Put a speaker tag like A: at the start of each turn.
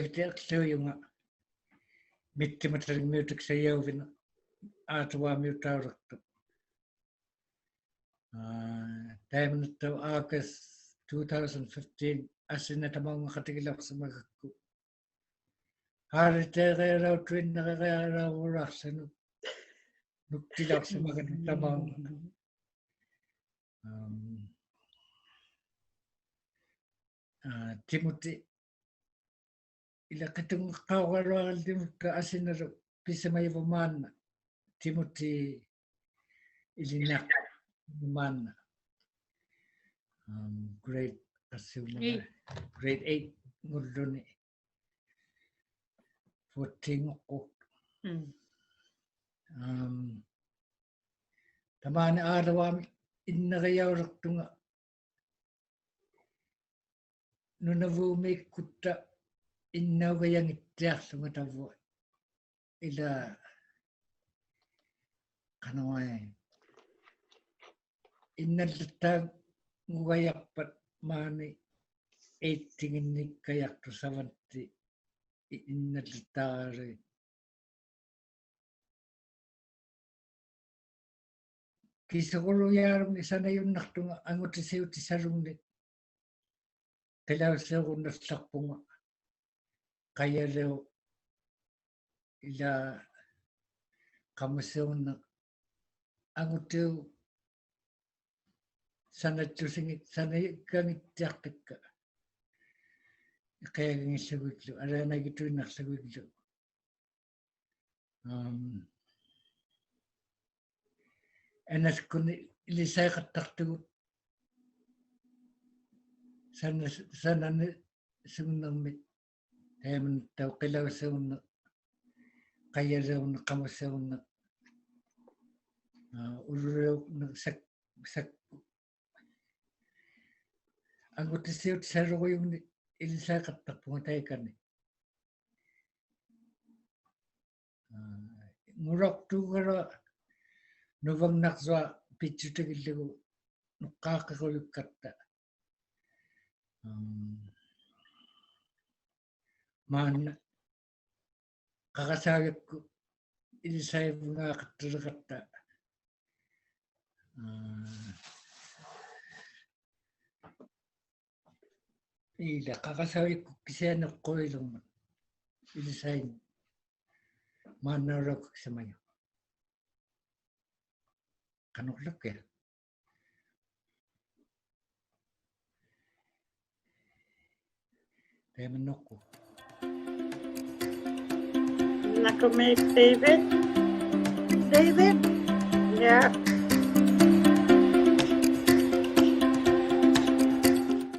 A: Ilteqluiunga mittimatalimiutak sayauvina aatuaamiutauraqtu taimanattu August 2015 assinatamaunga qatigilarsimagakku haariteereerautuinnerereeraavurarsanu nuktilarsimagan tamaunga Timothy ilaqitungqaugaluarallimukka asinalu pisamaivamaanna Timothy ilinaq maanna grade qassiumaga grade 8 ngulluni 14 tamaani aalawaami inneriaulaqtunga nunavuumiikkutta innaugayangitsiarlunga tavua ila qanuai innallattaa ngugayarpat maani 8 tinginnikkayartu savatti innallattarari kisaquluyaalumni sanayunnartunga angutisiutisalungni qilauseerunnallarpunga qayaleu ila qamusiunna angutiu sanattusingit sanayikkangitsiartakka iqiagingissaguillu alaanagituinnarsaguillu anaskuni ilisaiqattartugut sanani sunnermit taimannattau qilausiunna qayaleunna qamusiunna ululeuqna sakku angutisiut saluruyungni ilisaiqattarpunga taikani ngulortuugala nuvangnarsua pitsutagillugu nuqqaaqiruyukkatta maanna qaqasaagiakku ilisaipungaaqattuluqatta ila qaqasaagiakku kisianeqquilunga ilisain maannaulaukkisamayu qanuqlukkia taimannoqqu
B: Nakamake David?
C: David?
B: Yeah.